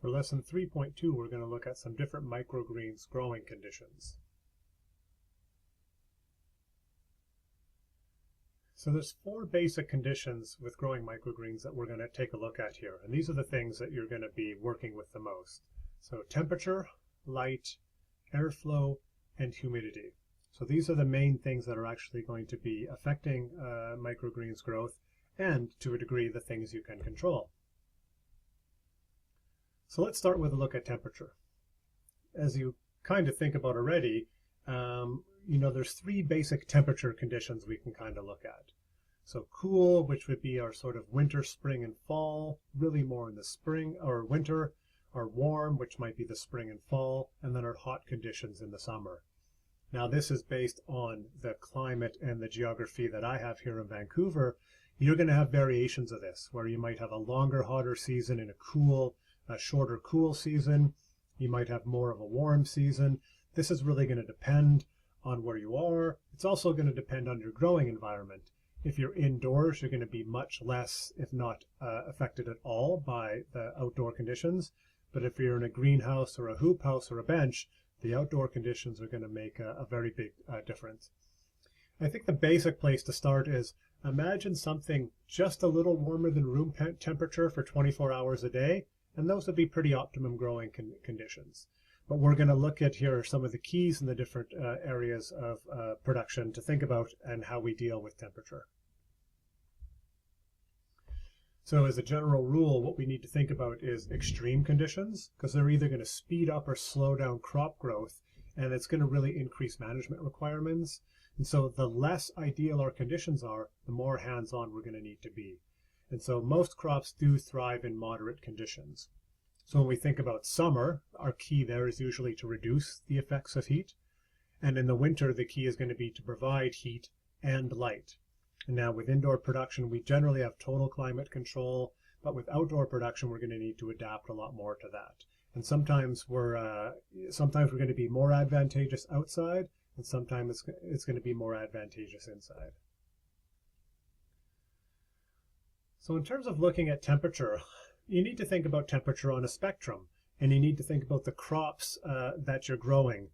For lesson 3.2, we're going to look at some different microgreens growing conditions. So there's 4 basic conditions with growing microgreens that we're going to take a look at here. And these are the things that you're going to be working with the most. So temperature, light, airflow, and humidity. So these are the main things that are actually going to be affecting microgreens growth, and to a degree the things you can control. So let's start with a look at temperature. As you kind of think about already, there's 3 basic temperature conditions we can kind of look at. So cool, which would be our sort of winter, spring, and fall, really more in the spring or winter, our warm, which might be the spring and fall, and then our hot conditions in the summer. Now this is based on the climate and the geography that I have here in Vancouver. You're going to have variations of this, where you might have a longer, hotter season and a shorter cool season. You might have more of a warm season. This is really going to depend on where you are. It's also going to depend on your growing environment. If you're indoors, you're going to be much less, if not affected at all, by the outdoor conditions. But if you're in a greenhouse or a hoop house or a bench, the outdoor conditions are going to make a very big difference. I think the basic place to start is imagine something just a little warmer than room temperature for 24 hours a day, and those would be pretty optimum growing conditions. But we're going to look at here some of the keys in the different areas of production to think about and how we deal with temperature. So as a general rule, what we need to think about is extreme conditions, because they're either going to speed up or slow down crop growth, and it's going to really increase management requirements. And so the less ideal our conditions are, the more hands-on we're going to need to be. And so most crops do thrive in moderate conditions. So when we think about summer, our key there is usually to reduce the effects of heat. And in the winter, the key is going to be to provide heat and light. And now with indoor production, we generally have total climate control, but with outdoor production, we're going to need to adapt a lot more to that. And sometimes we're going to be more advantageous outside, and sometimes it's going to be more advantageous inside. So in terms of looking at temperature, you need to think about temperature on a spectrum, and you need to think about the crops that you're growing.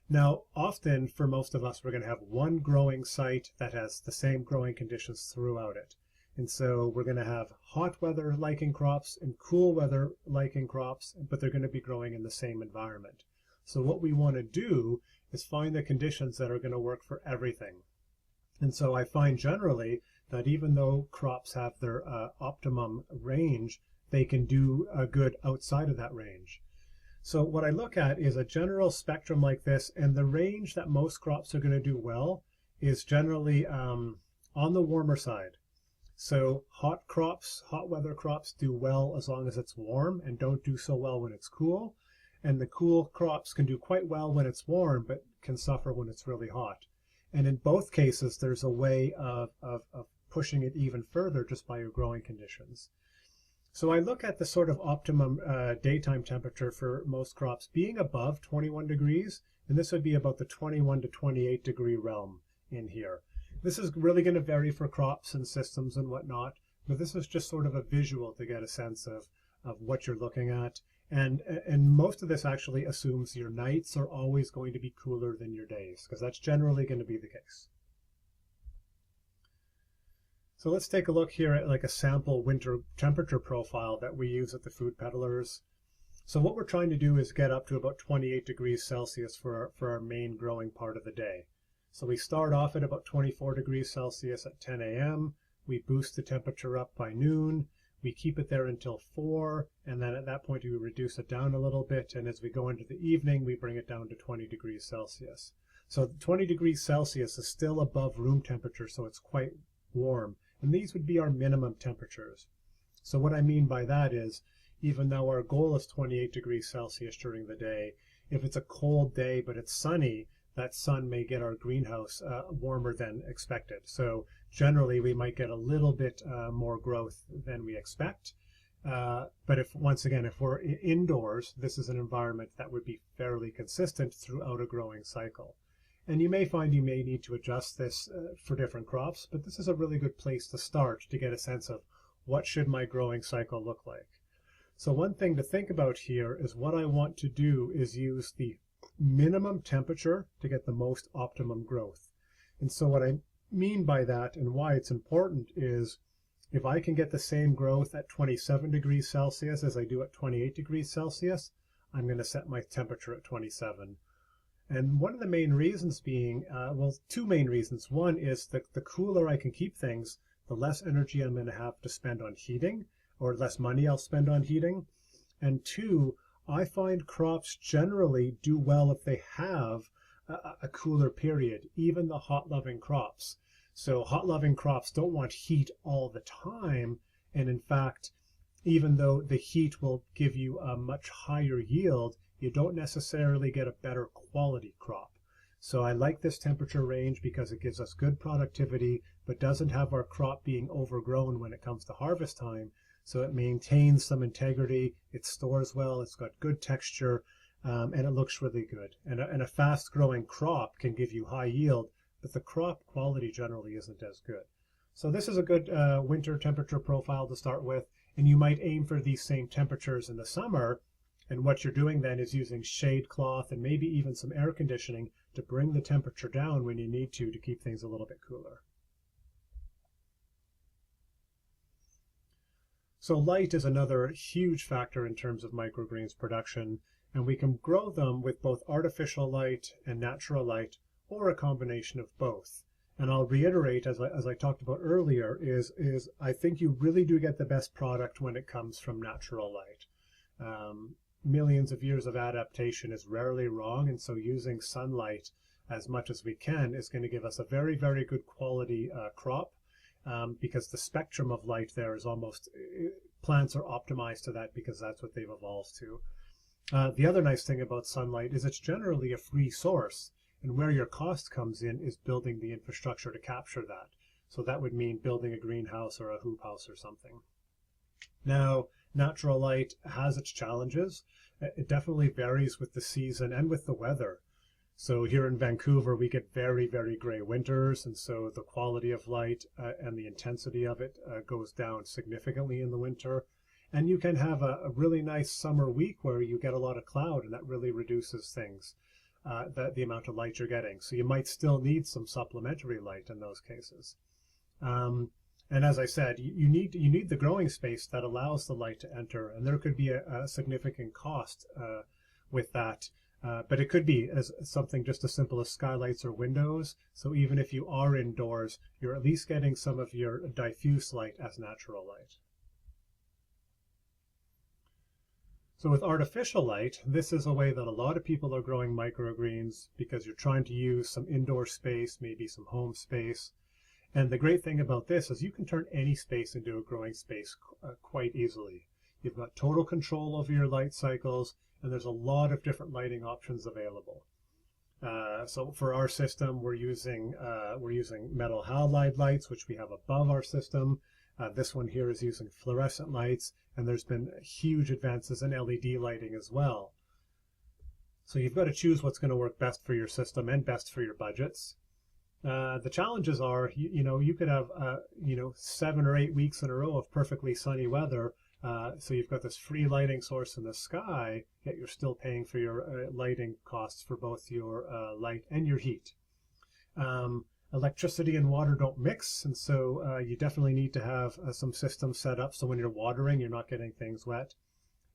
Now, often for most of us, we're going to have one growing site that has the same growing conditions throughout it. And so we're going to have hot weather liking crops and cool weather liking crops, but they're going to be growing in the same environment. So what we want to do is find the conditions that are going to work for everything. And so I find generally that even though crops have their optimum range, they can do good outside of that range. So what I look at is a general spectrum like this, and the range that most crops are going to do well is generally on the warmer side. So hot weather crops do well as long as it's warm and don't do so well when it's cool. And the cool crops can do quite well when it's warm, but can suffer when it's really hot. And in both cases, there's a way of pushing it even further just by your growing conditions. So I look at the sort of optimum daytime temperature for most crops being above 21 degrees, and this would be about the 21 to 28 degree realm in here. This is really going to vary for crops and systems and whatnot, but this is just sort of a visual to get a sense of what you're looking at. And most of this actually assumes your nights are always going to be cooler than your days, because that's generally going to be the case. So let's take a look here at like a sample winter temperature profile that we use at the Food Peddlers. So what we're trying to do is get up to about 28 degrees Celsius for our main growing part of the day. So we start off at about 24 degrees Celsius at 10 a.m. We boost the temperature up by noon. We keep it there until 4, and then at that point we reduce it down a little bit, and as we go into the evening, we bring it down to 20 degrees Celsius. So 20 degrees Celsius is still above room temperature, so it's quite warm. And these would be our minimum temperatures. So what I mean by that is, even though our goal is 28 degrees Celsius during the day, if it's a cold day but it's sunny, that sun may get our greenhouse warmer than expected. So generally we might get a little bit more growth than we expect. But once again, if we're indoors, this is an environment that would be fairly consistent throughout a growing cycle. And you may find you may need to adjust this for different crops, but this is a really good place to start to get a sense of what should my growing cycle look like. So one thing to think about here is what I want to do is use the minimum temperature to get the most optimum growth. And so what I mean by that and why it's important is if I can get the same growth at 27 degrees Celsius as I do at 28 degrees Celsius, I'm going to set my temperature at 27. And one of the main reasons being, well, two main reasons. One is that the cooler I can keep things, the less energy I'm going to have to spend on heating, or less money I'll spend on heating. And two, I find crops generally do well if they have a cooler period, even the hot-loving crops. So hot-loving crops don't want heat all the time, and in fact, even though the heat will give you a much higher yield, you don't necessarily get a better quality crop. So I like this temperature range because it gives us good productivity, but doesn't have our crop being overgrown when it comes to harvest time. So it maintains some integrity, it stores well, it's got good texture, and it looks really good. And a fast-growing crop can give you high yield, but the crop quality generally isn't as good. So this is a good winter temperature profile to start with, and you might aim for these same temperatures in the summer. And what you're doing then is using shade cloth and maybe even some air conditioning to bring the temperature down when you need to keep things a little bit cooler. So light is another huge factor in terms of microgreens production, and we can grow them with both artificial light and natural light, or a combination of both. And I'll reiterate, as I talked about earlier, is I think you really do get the best product when it comes from natural light. Millions of years of adaptation is rarely wrong, and so using sunlight as much as we can is going to give us a very, very good quality crop, because the spectrum of light there is almost, plants are optimized to that because that's what they've evolved to. The other nice thing about sunlight is it's generally a free source, and where your cost comes in is building the infrastructure to capture that. So that would mean building a greenhouse or a hoop house or something. Now, natural light has its challenges. It definitely varies with the season and with the weather. So here in Vancouver, we get very, very gray winters, and so the quality of light and the intensity of it goes down significantly in the winter. And you can have a really nice summer week where you get a lot of cloud, and that really reduces things, the amount of light you're getting. So you might still need some supplementary light in those cases. And as I said, you need the growing space that allows the light to enter, and there could be a significant cost with that. But it could be as something just as simple as skylights or windows. So even if you are indoors, you're at least getting some of your diffuse light as natural light. So with artificial light, this is a way that a lot of people are growing microgreens because you're trying to use some indoor space, maybe some home space. And the great thing about this is you can turn any space into a growing space quite easily. You've got total control over your light cycles, and there's a lot of different lighting options available. So for our system, we're using metal halide lights, which we have above our system. This one here is using fluorescent lights, and there's been huge advances in LED lighting as well. So you've got to choose what's going to work best for your system and best for your budgets. The challenges are, you could have, 7 or 8 weeks in a row of perfectly sunny weather. So you've got this free lighting source in the sky, yet you're still paying for your lighting costs for both your light and your heat. Electricity and water don't mix, and so you definitely need to have some systems set up so when you're watering, you're not getting things wet.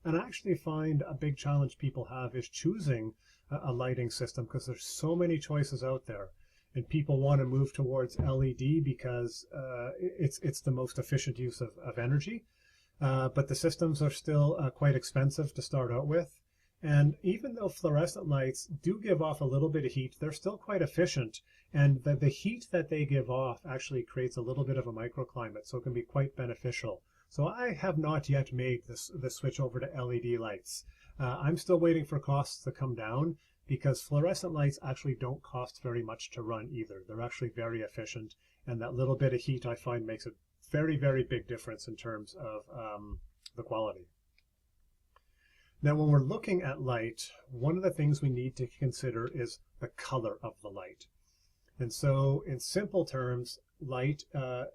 And I actually find a big challenge people have is choosing a lighting system because there's so many choices out there. And people want to move towards LED because it's the most efficient use of energy. But the systems are still quite expensive to start out with. And even though fluorescent lights do give off a little bit of heat, they're still quite efficient. And the heat that they give off actually creates a little bit of a microclimate, so it can be quite beneficial. So I have not yet made the switch over to LED lights. I'm still waiting for costs to come down, because fluorescent lights actually don't cost very much to run either. They're actually very efficient, and that little bit of heat I find makes a very, very big difference in terms of the quality. Now, when we're looking at light, one of the things we need to consider is the color of the light. And so, in simple terms, light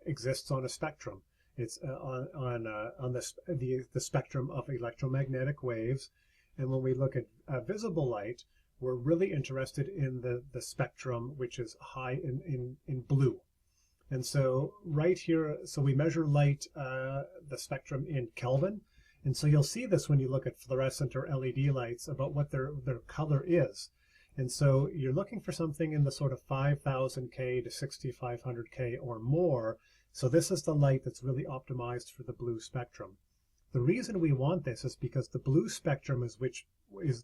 exists on a spectrum. It's on the spectrum of electromagnetic waves. And when we look at visible light, we're really interested in the spectrum, which is high in blue. And so right here, so we measure light, the spectrum in Kelvin. And so you'll see this when you look at fluorescent or LED lights about what their color is. And so you're looking for something in the sort of 5,000 K to 6,500 K or more. So this is the light that's really optimized for the blue spectrum. The reason we want this is because the blue spectrum is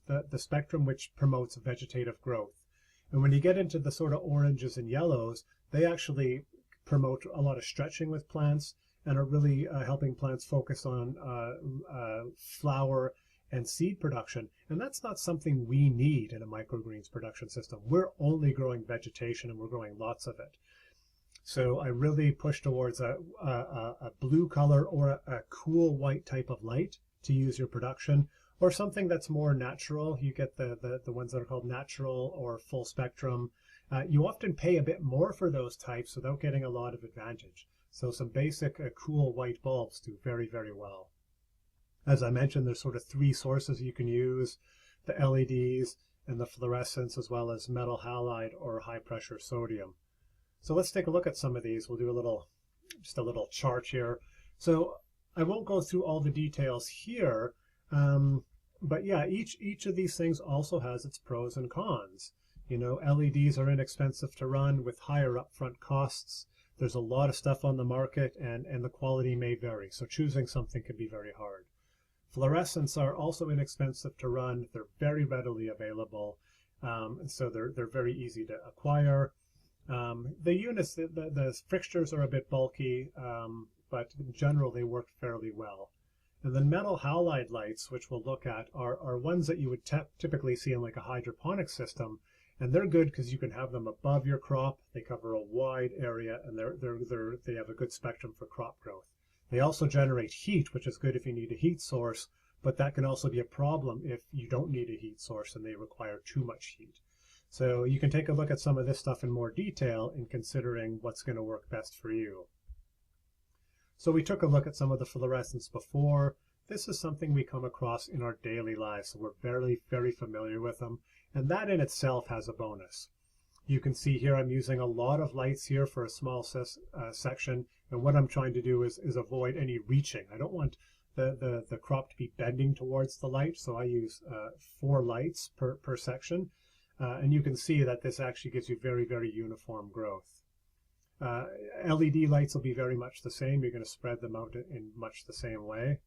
the spectrum which promotes vegetative growth. And when you get into the sort of oranges and yellows, they actually promote a lot of stretching with plants and are really helping plants focus on flower and seed production. And that's not something we need in a microgreens production system. We're only growing vegetation, and we're growing lots of it. So I really push towards a blue color or a cool white type of light to use your production, or something that's more natural. You get the ones that are called natural or full spectrum. You often pay a bit more for those types without getting a lot of advantage. So some basic cool white bulbs do very, very well. As I mentioned, there's sort of three sources you can use: the LEDs and the fluorescents, as well as metal halide or high pressure sodium. So let's take a look at some of these. We'll do just a little chart here. So I won't go through all the details here, but yeah, each of these things also has its pros and cons. You know, LEDs are inexpensive to run with higher upfront costs. There's a lot of stuff on the market, and the quality may vary, so choosing something can be very hard. Fluorescents are also inexpensive to run. They're very readily available, and so they're very easy to acquire. The units, the fixtures are a bit bulky, but in general they work fairly well. And then metal halide lights, which we'll look at, are ones that you would typically see in like a hydroponic system, and they're good because you can have them above your crop. They cover a wide area, and they have a good spectrum for crop growth. They also generate heat, which is good if you need a heat source, but that can also be a problem if you don't need a heat source and they require too much heat. So you can take a look at some of this stuff in more detail in considering what's going to work best for you. So we took a look at some of the fluorescents before. This is something we come across in our daily lives, so we're very, very familiar with them, and that in itself has a bonus. You can see here I'm using a lot of lights here for a small section, and what I'm trying to do is avoid any reaching. I don't want the crop to be bending towards the light, so I use 4 lights per section. And you can see that this actually gives you very, very uniform growth. LED lights will be very much the same. You're going to spread them out in much the same way.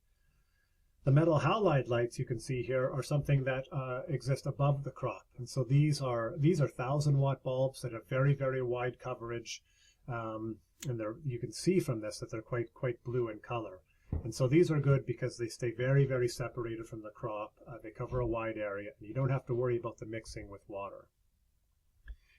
The metal halide lights you can see here are something that exist above the crop. And so these are 1,000-watt bulbs that have very, very wide coverage. And you can see from this that they're quite blue in color. And so these are good because they stay very, very separated from the crop. They cover a wide area, and you don't have to worry about the mixing with water.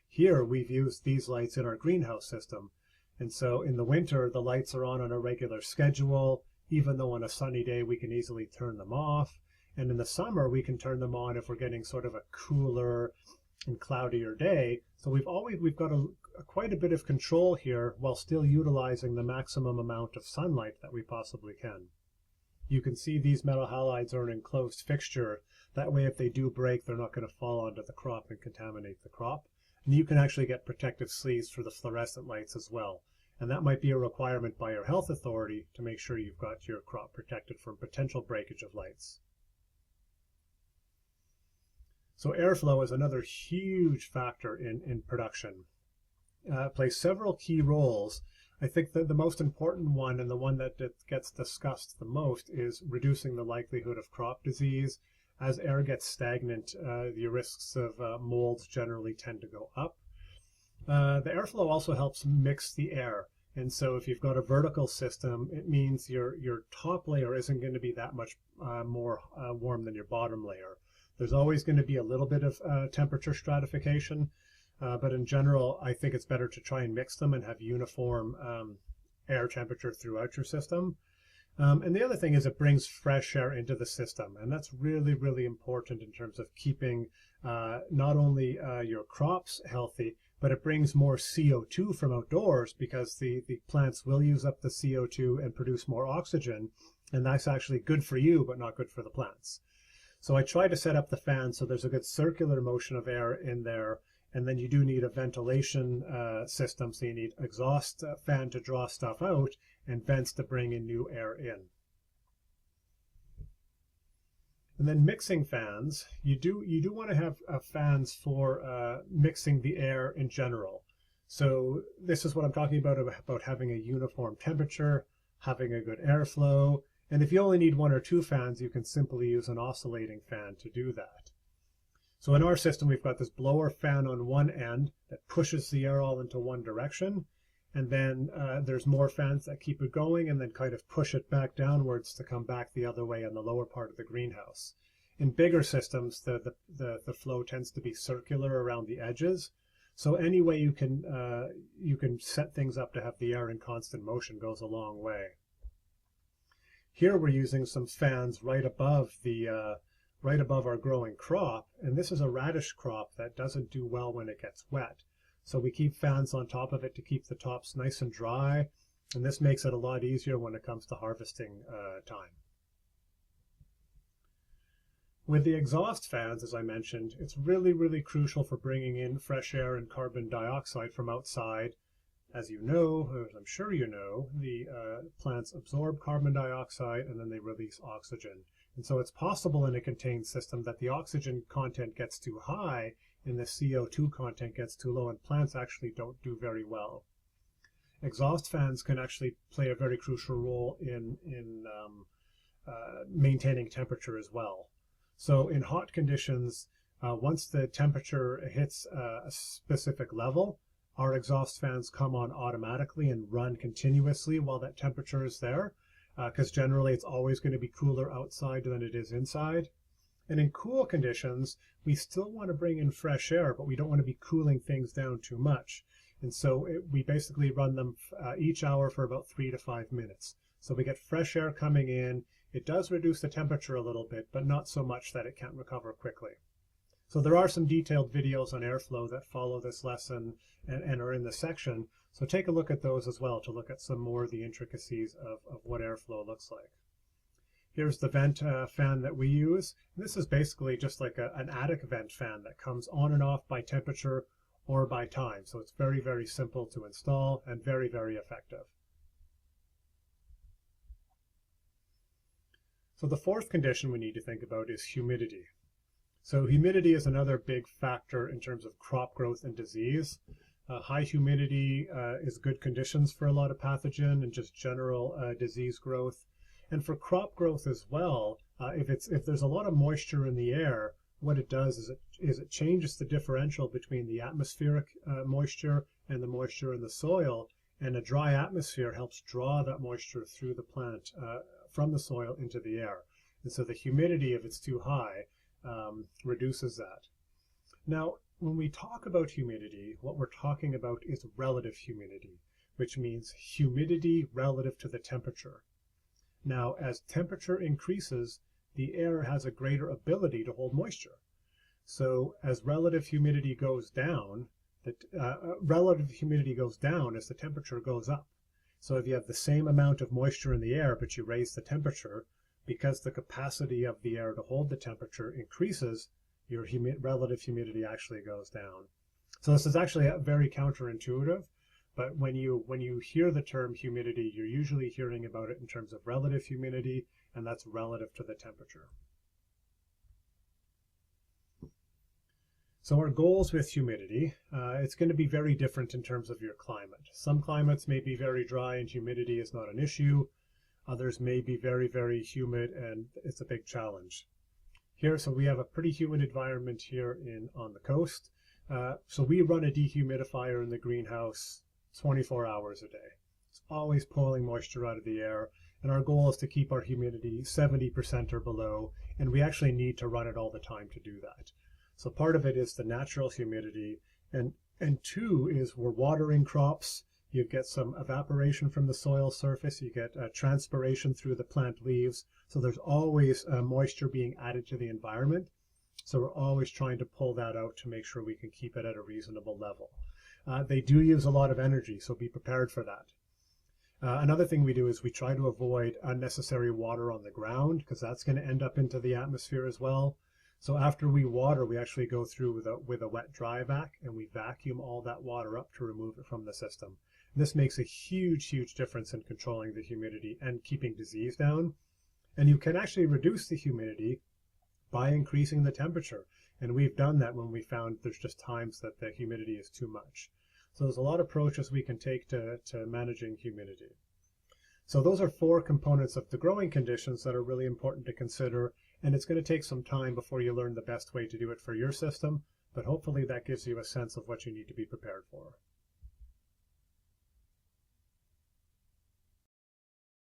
Here we've used these lights in our greenhouse system. And so in the winter, the lights are on a regular schedule. Even though on a sunny day we can easily turn them off. And in the summer we can turn them on if we're getting sort of a cooler and cloudier day. So we've got quite a bit of control here while still utilizing the maximum amount of sunlight that we possibly can. You can see these metal halides are an enclosed fixture. That way if they do break, they're not going to fall onto the crop and contaminate the crop. And you can actually get protective sleeves for the fluorescent lights as well. And that might be a requirement by your health authority to make sure you've got your crop protected from potential breakage of lights. So airflow is another huge factor in production. It plays several key roles. I think that the most important one, and the one that gets discussed the most, is reducing the likelihood of crop disease. As air gets stagnant, the risks of molds generally tend to go up. The airflow also helps mix the air. And so if you've got a vertical system, it means your top layer isn't going to be that much more warm than your bottom layer. There's always going to be a little bit of temperature stratification, but in general, I think it's better to try and mix them and have uniform air temperature throughout your system. And the other thing is it brings fresh air into the system, and that's really, really important in terms of keeping not only your crops healthy, but it brings more CO2 from outdoors because the plants will use up the CO2 and produce more oxygen, and that's actually good for you, but not good for the plants. So I try to set up the fan so there's a good circular motion of air in there, and then you do need a ventilation system, so you need exhaust fan to draw stuff out and vents to bring in new air in. And then mixing fans, you do want to have fans for mixing the air in general. So this is what I'm talking about having a uniform temperature, having a good airflow. And if you only need one or two fans, you can simply use an oscillating fan to do that. So in our system, we've got this blower fan on one end that pushes the air all into one direction. And then there's more fans that keep it going and then kind of push it back downwards to come back the other way in the lower part of the greenhouse. In bigger systems, the flow tends to be circular around the edges. So any way you can set things up to have the air in constant motion goes a long way. Here we're using some fans right above our growing crop, and this is a radish crop that doesn't do well when it gets wet. So we keep fans on top of it to keep the tops nice and dry, and this makes it a lot easier when it comes to harvesting time. With the exhaust fans, as I mentioned, it's really, really crucial for bringing in fresh air and carbon dioxide from outside. As you know, or as I'm sure you know, the plants absorb carbon dioxide and then they release oxygen. And so it's possible in a contained system that the oxygen content gets too high and the CO2 content gets too low, and plants actually don't do very well. Exhaust fans can actually play a very crucial role in maintaining temperature as well. So in hot conditions, once the temperature hits a specific level, our exhaust fans come on automatically and run continuously while that temperature is there, because generally it's always going to be cooler outside than it is inside. And in cool conditions, we still want to bring in fresh air, but we don't want to be cooling things down too much. And so we basically run them each hour for about 3 to 5 minutes. So we get fresh air coming in. It does reduce the temperature a little bit, but not so much that it can't recover quickly. So there are some detailed videos on airflow that follow this lesson and are in the section. So take a look at those as well to look at some more of the intricacies of what airflow looks like. Here's the vent fan that we use. This is basically just like an attic vent fan that comes on and off by temperature or by time. So it's very, very simple to install and very, very effective. So the fourth condition we need to think about is humidity. So humidity is another big factor in terms of crop growth and disease. High humidity is good conditions for a lot of pathogen and just general disease growth. And for crop growth as well, if there's a lot of moisture in the air, what it does is it changes the differential between the atmospheric moisture and the moisture in the soil. And a dry atmosphere helps draw that moisture through the plant from the soil into the air. And so the humidity, if it's too high, reduces that. Now, when we talk about humidity, what we're talking about is relative humidity, which means humidity relative to the temperature. Now, as temperature increases, the air has a greater ability to hold moisture. So as relative humidity goes down, relative humidity goes down as the temperature goes up. So if you have the same amount of moisture in the air, but you raise the temperature, because the capacity of the air to hold the temperature increases, your relative humidity actually goes down. So this is actually very counterintuitive, but when you hear the term humidity, you're usually hearing about it in terms of relative humidity, and that's relative to the temperature. So our goals with humidity, it's going to be very different in terms of your climate. Some climates may be very dry and humidity is not an issue. Others may be very, very humid and it's a big challenge. Here, so we have a pretty humid environment here on the coast. So we run a dehumidifier in the greenhouse 24 hours a day. It's always pulling moisture out of the air, and our goal is to keep our humidity 70% or below, and we actually need to run it all the time to do that. So part of it is the natural humidity, and two is we're watering crops. You get some evaporation from the soil surface, you get transpiration through the plant leaves, so there's always moisture being added to the environment. So we're always trying to pull that out to make sure we can keep it at a reasonable level. They do use a lot of energy, so be prepared for that. Another thing we do is we try to avoid unnecessary water on the ground, because that's going to end up into the atmosphere as well. So after we water, we actually go through with a wet dry vac, and we vacuum all that water up to remove it from the system. This makes a huge difference in controlling the humidity and keeping disease down. And you can actually reduce the humidity by increasing the temperature. And we've done that when we found there's just times that the humidity is too much. So there's a lot of approaches we can take to managing humidity. So those are 4 components of the growing conditions that are really important to consider. And it's going to take some time before you learn the best way to do it for your system. But hopefully that gives you a sense of what you need to be prepared for.